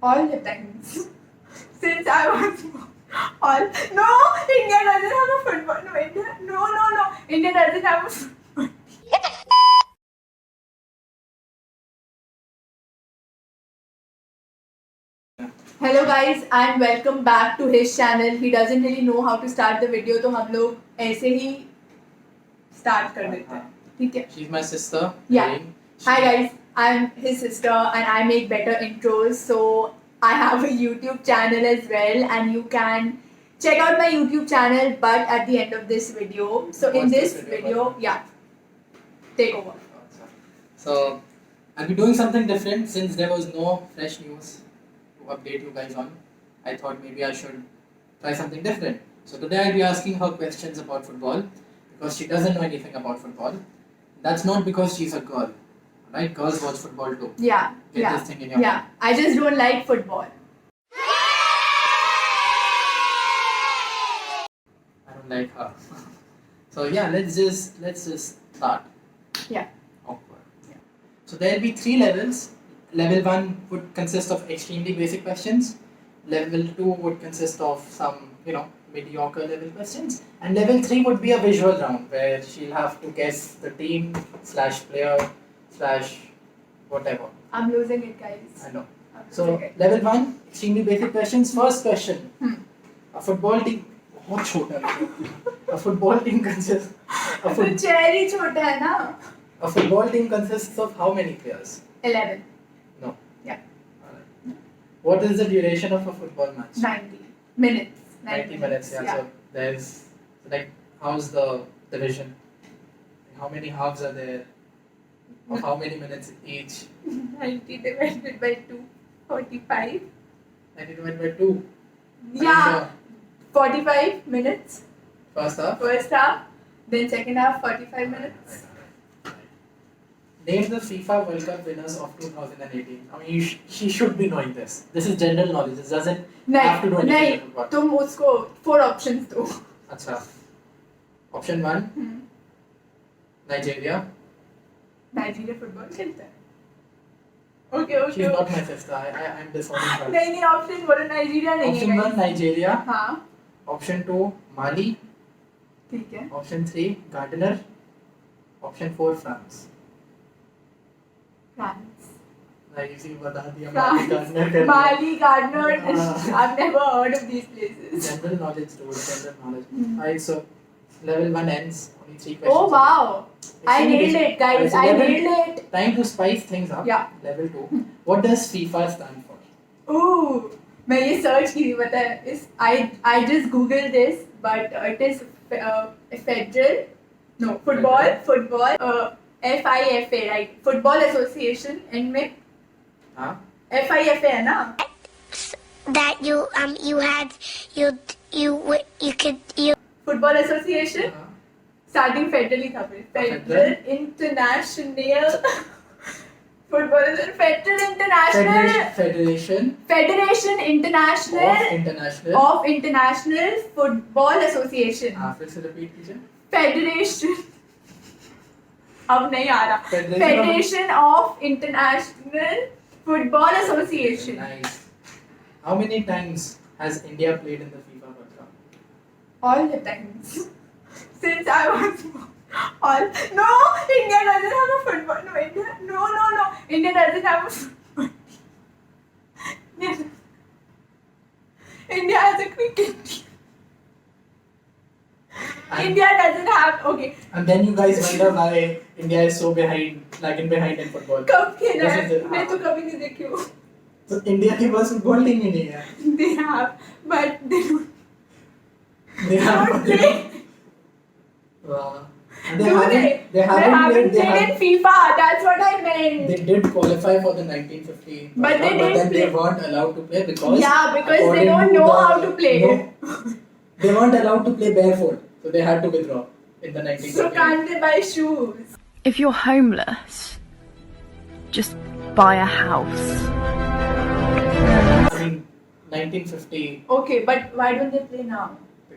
All the times. Since I was all no, India doesn't have a football. No, India. No. India doesn't have a football. Hello guys and welcome back to his channel. He doesn't really know how to start the video, तो हम लोग ऐसे ही start कर देते हैं. ठीक है? She's my sister. Yeah. Hi guys, I'm his sister and I make better intros. So I have a YouTube channel as well and you can check out my YouTube channel but at the end of this video. So in What's this this video, video about? yeah, take over. So I'll be doing something different since there was no fresh news to update you guys on. I thought maybe I should try something different. So today I'll be asking her questions about football because she doesn't know anything about football. That's not because she's a girl, right? Girls watch football too. Yeah, Get yeah, this thing in your yeah. I just don't like football. I don't like her. So yeah, let's just start. Yeah. Awkward. Yeah. So there'll be 3 levels. Level 1 would consist of extremely basic questions. Level 2 would consist of some, mediocre level questions. And level 3 would be a visual round where she'll have to guess the team / player / whatever. I'm losing it, guys. I know. I'm So losing it. level 1, extremely basic questions. First question. Hmm. A football team. बहुत छोटा है. A football team consists. A, तो foot, चेहर ही छोटा है ना. a football team consists of how many players? 11. No. Yeah. Alright. What is the duration of a football match? 90 minutes. 90 minutes. Yeah. So there's like how's the division? How many halves are there? Of how many minutes each? 90 divided by 2. 45. 90 divided by 2. Yeah. 45 minutes. First half. First half. Then second half 45 minutes. Name the FIFA World Cup winners of 2018. I mean, she should be knowing this. This is general knowledge. This doesn't have to do anything नहीं with football. तुम उसको 4 options दो. अच्छा. Option 1. Nigeria. Nigeria football खेलता है. Okay. She's not my sister. I'm disowning her. नहीं option बोलो. Nigeria नहीं है. Option 1 Nigeria. हाँ. Option 2 Mali. ठीक है. Option 3 Gardner. Option 4 France. France. Like you see, बता दिया France. Gardner कर दिया. Mali, Gardner. हाँ. I've never heard of these places. General knowledge, dude. General knowledge. Alright, so level 1 ends. Only 3 questions. Oh wow! I nailed it, guys. I nailed it. Time to spice things up. Yeah. Level 2. What does FIFA stand for? Ooh, मैं ये search की थी पता है. इस I just googled this, but it is federal. No, football. FIFA, right? Football Association. And में हाँ. FIFA है ना? That you could Football Association. हाँ. Starting federal ही था फिर. Federal? Federal International. Football is Federal International. Federation International of of International Football Association. हाँ, फिर से repeat कीजिए. Federation. अब नहीं आ रहा. Federation of International Football Association. Nice. How many times has India played in the FIFA World Cup? All the times. Since I was all no, India doesn't have a football. No, India. No. India doesn't have a football. India has a cricket team. India doesn't have. Okay. And then you guys wonder why India is so lagging behind in football. कब खेला है? This is it. मैं तो कभी नहीं देखी हूँ. So India के पास football team ही नहीं है. They have, but they don't. They have. Don't play. Wow. Do they? They haven't played in FIFA. That's what I meant. They did qualify for the 1950. But they didn't then they play. weren't allowed to play because. Yeah, because they according don't to know the- how to play. No, they weren't allowed to play barefoot, so they had to withdraw in the 1950s. So can't they buy shoes? If you're homeless, just buy a house. I mean, 1950 Okay, but why don't they play now?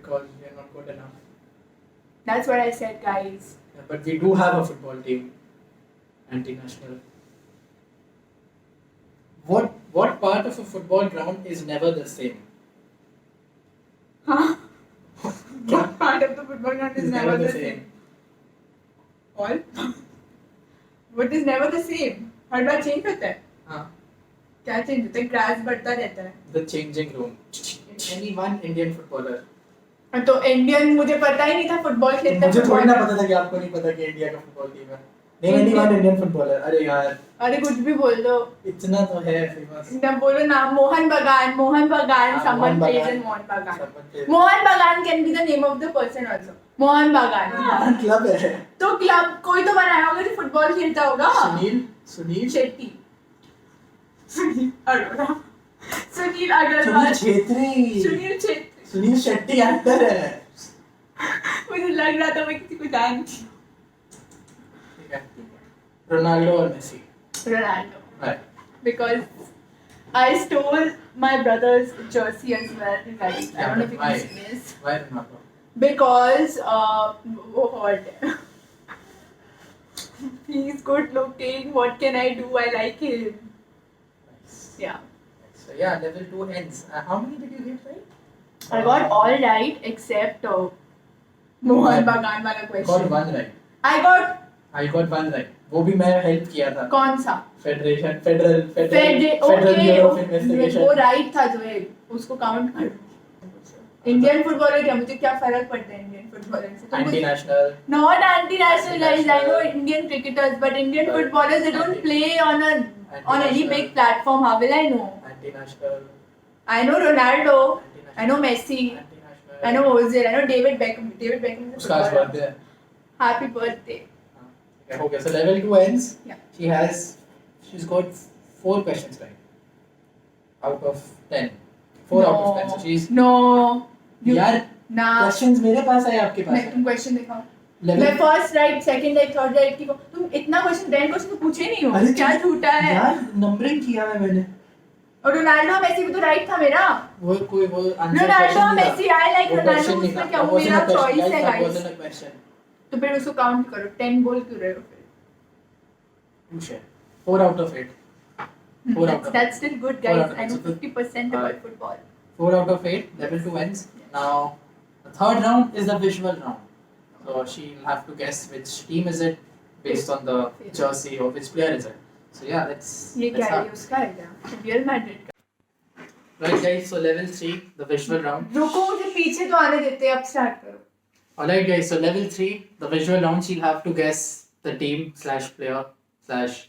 because we're not good enough. That's what I said, guys. Yeah, but we do have a football team, anti-national. What part of a football ground is never the same? Huh? What part of the football ground is never the same? All? What is never the same? Her bar change होता है? हाँ. क्या change होता है? Grass बढ़ता रहता है. The changing room. Any one Indian footballer. तो इंडियन मुझे पता ही नहीं था फुटबॉल खेलता है. मुझे थोड़ी ना पता था कि आपको नहीं पता कि इंडिया का फुटबॉल टीम है. Name any one Indian footballer. अरे यार. अरे कुछ भी बोल दो. इतना तो है फेमस. ना बोलो ना. मोहन बगान. Someone plays in Mohan Bagan. Mohan Bagan can be the name of the person also. Mohan Bagan. Club है. तो क्लब कोई तो बनाया होगा जो फुटबॉल खेलता होगा. सुनील शेट्टी. सुनील अरोड़ा. सुनील अग्रवाल. सुनील शेट्टी एक्टर है. मुझे लग रहा था मैं किसी को जानती. Ronaldo or Messi? Ronaldo. Right. Because I stole my brother's jersey as well. Guys. I don't know if you can see this. Why Ronaldo? Because he's good looking. What can I do? I like him. Nice. Yeah. So yeah, level 2 ends. How many did you get right? I got all right except Mohan Bagan wala question. Got one right. I got one right. वो भी मैं help किया था. कौन सा? Federal okay. Bureau of investigation. वो right था जो है उसको काउंट कर. इंडियन फुटबॉलर क्या मुझे क्या फर्क पड़ता है इंडियन फुटबॉलर से? Anti national. Not anti-national guys. I know Indian cricketers, but Indian footballers they don't play on any big platform. How will I know? Anti national. I know Ronaldo. I know Messi. Anti national. I know Ozil. I know David Beckham. David Beckham is a उसका आज footballer. Birthday है. Happy birthday. Okay, so level 2 ends. Yeah. She's got 4 questions right out of 10. 4 out of 10. So she's No. यार ना. questions मेरे पास है आपके पास मैं है. तुम क्वेश्चन दिखाओ. Level- मैं first right second right third right की तुम इतना क्वेश्चन 10 क्वेश्चन तो पूछे नहीं हो. अरे क्या झूठा है. यार नंबरिंग किया है मैंने. और रोनाल्डो मेसी भी तो राइट था मेरा. वो answer Ronaldo Messi I like Ronaldo. उसमें क्या वो मेरा चॉइस है गाइस. गाइस. क्वेश्चन. तो फिर उसको काउंट करो. 10 बोल क्यों रहे हो फिर? पूछे. 4 out of 8. 4 out of That's still good 4 guys. out of I know 8. 50% about football. 4 out of 8. Level 2 ends. Now the third round is the visual round. So she'll have to guess which team is it based on the jersey or which player is it. So yeah, ये क्या है? start. ये उसका है क्या? Real Madrid का. Right guys, so level 3, the visual round. रुको मुझे पीछे तो आने देते हैं. अब स्टार्ट करो. Alright guys, so level 3, the visual round, she'll have to guess the team / player /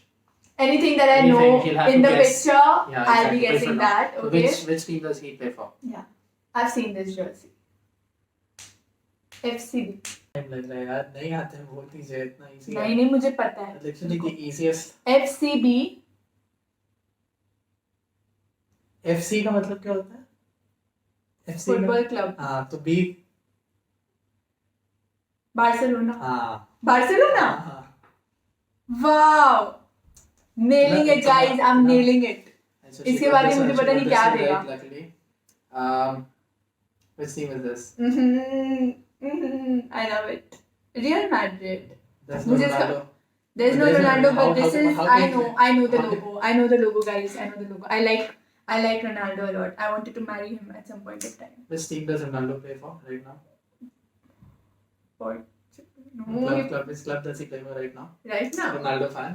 Anything that I Anything, know he'll have in to the guess. picture, Yeah, I'll exactly. be guessing Visual round. that. So Okay. which team does he play for? Yeah, I've seen this jersey. FCB. Time लग रहा है यार. नहीं आते हैं बहुत ही ज्यादा इतना easy. नहीं नहीं मुझे पता है. Literally the easiest. FCB. FC का मतलब क्या होता है? FC football club. हाँ तो B. बार्सिलोना. हाँ. Barcelona. Wow. Nailing it guys. I'm nailing it. इसके बाद ही मुझे पता नहीं क्या देगा. Luckily. Which team is this? I love it. Real Madrid. There's no मुझे इसका- Ronaldo. There's no There's no- Ronaldo, how- but this how- is how I can know you- I know the how can- logo. I know the logo, guys. I know the logo. I like Ronaldo a lot. I wanted to marry him at some point in time. Which team does Ronaldo play for right now? But Which club does he play for right now? right now, Ronaldo fan.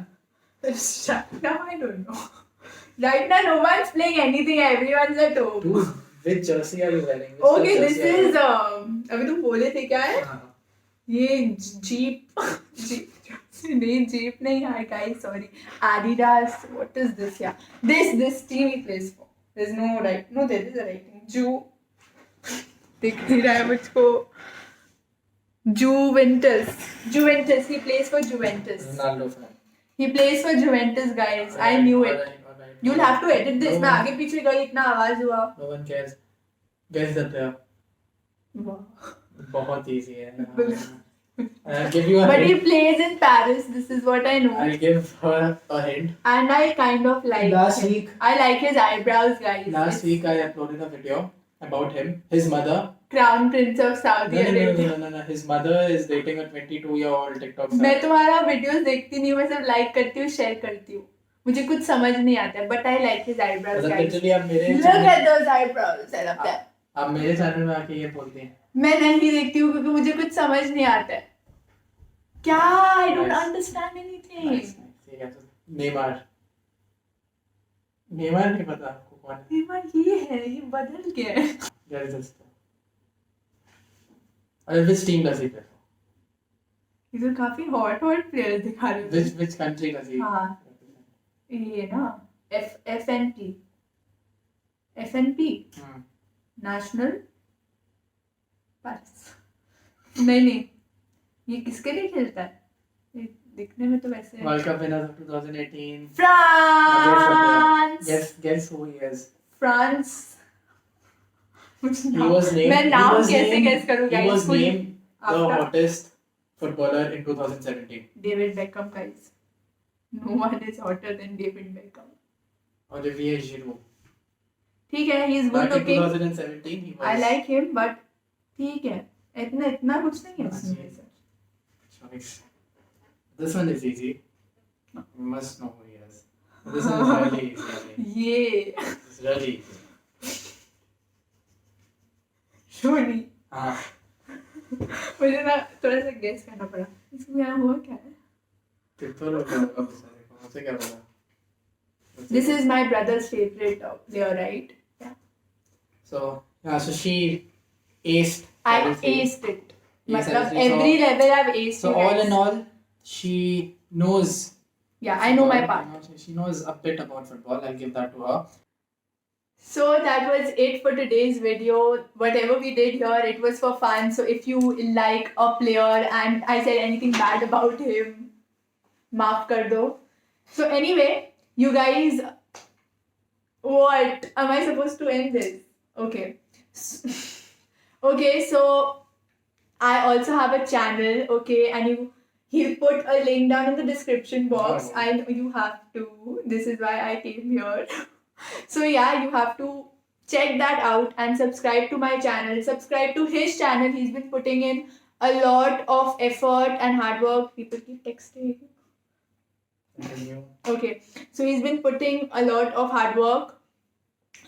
right now I don't know. Right now, no one's playing anything. Everyone's at home. Dude, which jersey are you wearing? Which Okay, club this jersey are you is अभी तुम बोले थे क्या है? wearing? हाँ. ये jeep नहीं jeep नहीं यार guys sorry Adidas what is this yeah this team he plays for there's no there is a writing दिख नहीं रहा है मुझको Juventus he plays for Juventus Ronaldo fan. he plays for Juventus guys I knew it Alright. you'll have to edit this मैं आगे पीछे गई इतना आवाज हुआ No one cares. Guess the player. बहुत easy है. I'll give you a but he hint. plays in Paris this is what I know I'll give her a hint. and I kind of like Last him. week- I like his eyebrows guys Last week I uploaded a video about him. His mother. Crown Prince of Saudi Arabia No. His mother is dating a 22-year-old TikTok star. मैं तुम्हारा videos देखती नहीं हूँ मैं सिर्फ like करती हूँ share करती हूँ मुझे कुछ समझ नहीं आता है, but I like his eyebrows, मतलब guys. literally आप मेरे Look at those eyebrows. I love them. आप मेरे चैनल में आके ये बोलते हैं मैं नहीं देखती हूँ क्योंकि मुझे कुछ समझ नहीं आता है. क्या? I don't Nice. understand anything. Nice, nice. ठीक है तो नेमार नहीं पता आपको कौन है? नेमार ये है, ये बदल गया है. Guess this. और which team does he play for? ये तो काफी हॉट प्लेयर्स दिखा रहे हो. Which country does he? हाँ. ये ना FNP. Hmm. नेशनल पास. नहीं ये किसके लिए खेलता है? ये दिखने में तो वैसे World Cup winner of 2018. France. Guess who he is? France. He was named. मैं he नाम was कैसे named- guess करूँ, He guys? was Full- named the After- hottest footballer in 2017. David Beckham, guys. No one is hotter than David Beckham. Olivier Giroud. ठीक है, he is good Back in looking. 2017, he was. I like him, but ठीक है. इतना कुछ नहीं है इसमें हाँ, sir. Choice. This one is easy. You must know who he is. This one is really easy. I mean, ये it's really easy. शोनी. हाँ. मुझे ना थोड़ा सा गेस करना पड़ा. इसमें यहाँ हुआ क्या है? कितना लोग होगा बेचारे को, मुझे क्या पता. This is my brother's favorite player, right? Yeah. So she aced. I level three. aced it. Yes, मतलब level three. every level I've aced. So you all guys. in all, she knows. Yeah, I know my part. She knows a bit about football. I'll give that to her. So that was it for today's video. Whatever we did here, it was for fun. So if you like a player and I said anything bad about him, maaf kar do. So anyway, you guys, what? Am I supposed to end this? Okay. Okay, so I also have a channel, okay, and he'll put a link down in the description box. Oh. I know you have to. This is why I came here. So yeah, you have to check that out and subscribe to my channel. Subscribe to his channel. He's been putting in a lot of effort and hard work. People keep texting. Continue. Okay, so he's been putting a lot of hard work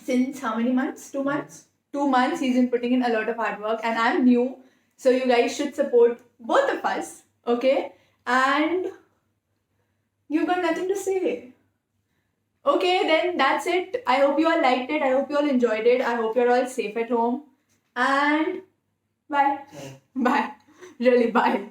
since how many months? 2 months? 2 months he's been putting in a lot of hard work, and I'm new, so you guys should support both of us, okay? And you've got nothing to say. Okay, then that's it. I hope you all liked it. I hope you all enjoyed it. I hope you're all safe at home. And bye. Bye. Really, bye.